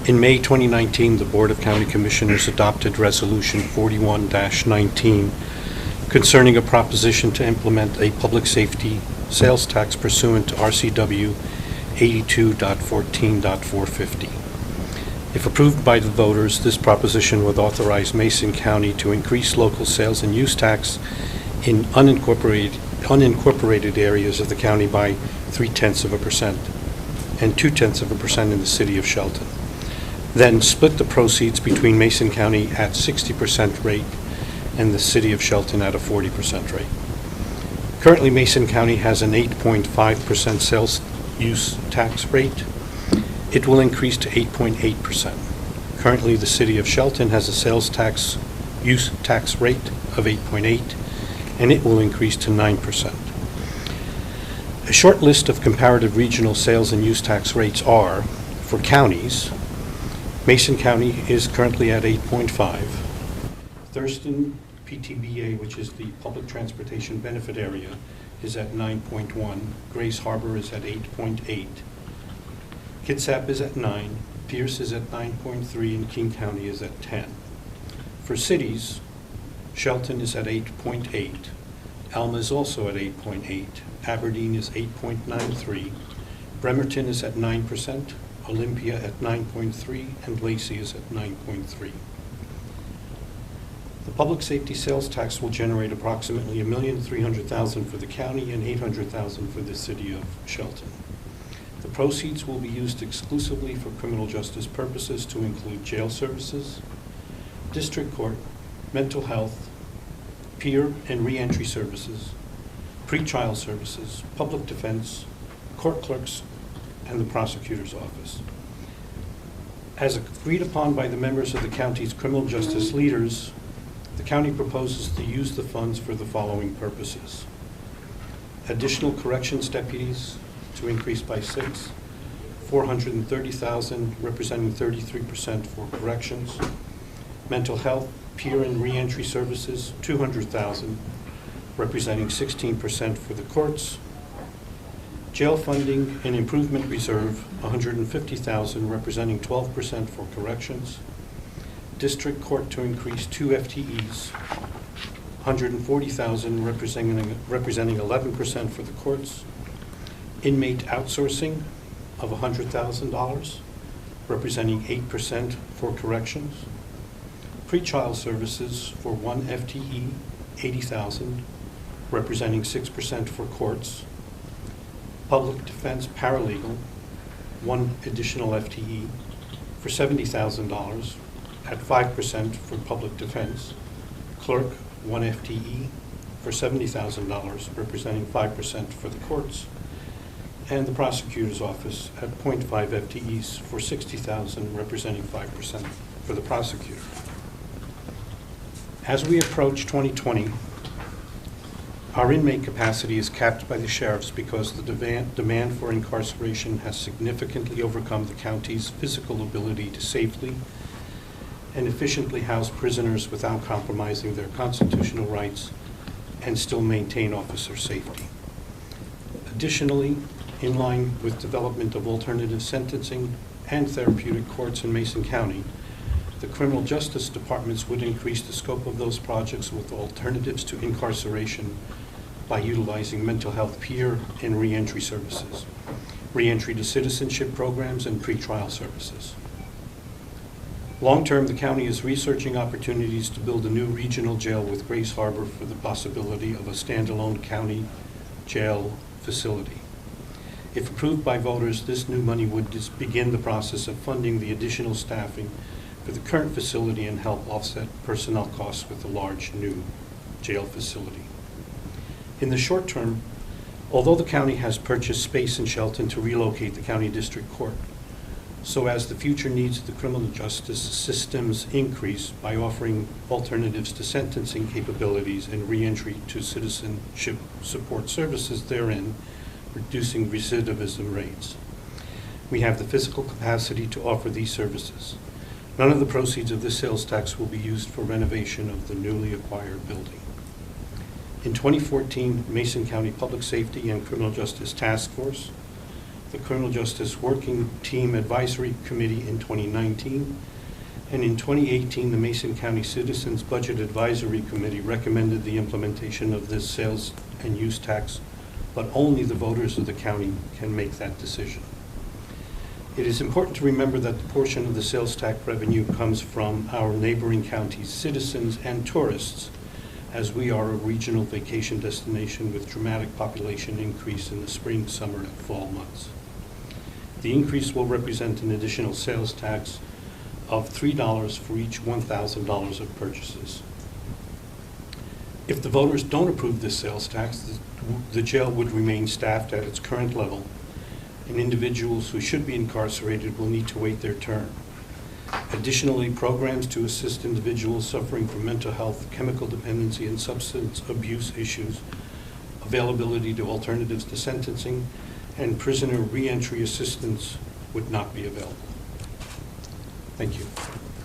In May 2019, the Board of County Commissioners adopted Resolution 41-19 concerning a proposition to implement a public safety sales tax pursuant to RCW 82.14.450. If approved by the voters, this proposition would authorize Mason County to increase local sales and use tax in unincorporated areas of the county by 0.3% and 0.2% in the city of Shelton. Then split the proceeds between Mason County at 60% rate and the city of Shelton at a 40% rate. Currently, Mason County has an 8.5% sales use tax rate. It will increase to 8.8%. Currently, the city of Shelton has a sales tax use tax rate of 8.8%, and it will increase to 9%. A short list of comparative regional sales and use tax rates are, for counties, Mason County is currently at 8.5%. Thurston PTBA, which is the Public Transportation Benefit Area, is at 9.1%. Grace Harbor is at 8.8%. Kitsap is at 9%. Pierce is at 9.3%, and King County is at 10%. For cities, Shelton is at 8.8%. Alma is also at 8.8%. Aberdeen is 8.93%. Bremerton is at 9%. Olympia at 9.3%, and Lacey is at 9.3%. The public safety sales tax will generate approximately $1,300,000 for the county and $800,000 for the city of Shelton. The proceeds will be used exclusively for criminal justice purposes to include jail services, district court, mental health, peer and reentry services, pretrial services, public defense, court clerks, and the prosecutor's office. As agreed upon by the members of the county's criminal justice leaders, the county proposes to use the funds for the following purposes: additional corrections deputies to increase by 6, $430,000 representing 33% for corrections, mental health, peer and reentry services, $200,000 representing 16% for the courts, jail funding and improvement reserve, $150,000 representing 12% for corrections, district court to increase 2 FTEs, $140,000 representing 11% for the courts, inmate outsourcing of $100,000 representing 8% for corrections, pretrial services for 1 FTE, $80,000 representing 6% for courts, public defense paralegal, 1 additional FTE for $70,000 at 5% for public defense, clerk, 1 FTE for $70,000 representing 5% for the courts, and the prosecutor's office at 0.5 FTEs for $60,000 representing 5% for the prosecutor. As we approach 2020, our inmate capacity is capped by the sheriffs because the demand for incarceration has significantly overcome the county's physical ability to safely and efficiently house prisoners without compromising their constitutional rights and still maintain officer safety. Additionally, in line with development of alternative sentencing and therapeutic courts in Mason County, the criminal justice departments would increase the scope of those projects with alternatives to incarceration by utilizing mental health peer and reentry services, reentry to citizenship programs, and pretrial services. Long-term, the county is researching opportunities to build a new regional jail with Grace Harbor for the possibility of a standalone county jail facility. If approved by voters, this new money would begin the process of funding the additional staffing for the current facility and help offset personnel costs with a large new jail facility. In the short term, although the county has purchased space in Shelton to relocate the county district court, so as the future needs of the criminal justice systems increase by offering alternatives to sentencing capabilities and reentry to citizenship support services therein, reducing recidivism rates. We have the physical capacity to offer these services. None of the proceeds of this sales tax will be used for renovation of the newly acquired building. In 2014, Mason County Public Safety and Criminal Justice Task Force, the Criminal Justice Working Team Advisory Committee in 2019, and in 2018, the Mason County Citizens Budget Advisory Committee recommended the implementation of this sales and use tax, but only the voters of the county can make that decision. It is important to remember that the portion of the sales tax revenue comes from our neighboring counties' citizens and tourists, as we are a regional vacation destination with dramatic population increase in the spring, summer, and fall months. The increase will represent an additional sales tax of $3 for each $1,000 of purchases. If the voters don't approve this sales tax, the jail would remain staffed at its current level, and individuals who should be incarcerated will need to wait their turn. Additionally, programs to assist individuals suffering from mental health, chemical dependency, and substance abuse issues, availability to alternatives to sentencing, and prisoner reentry assistance would not be available. Thank you.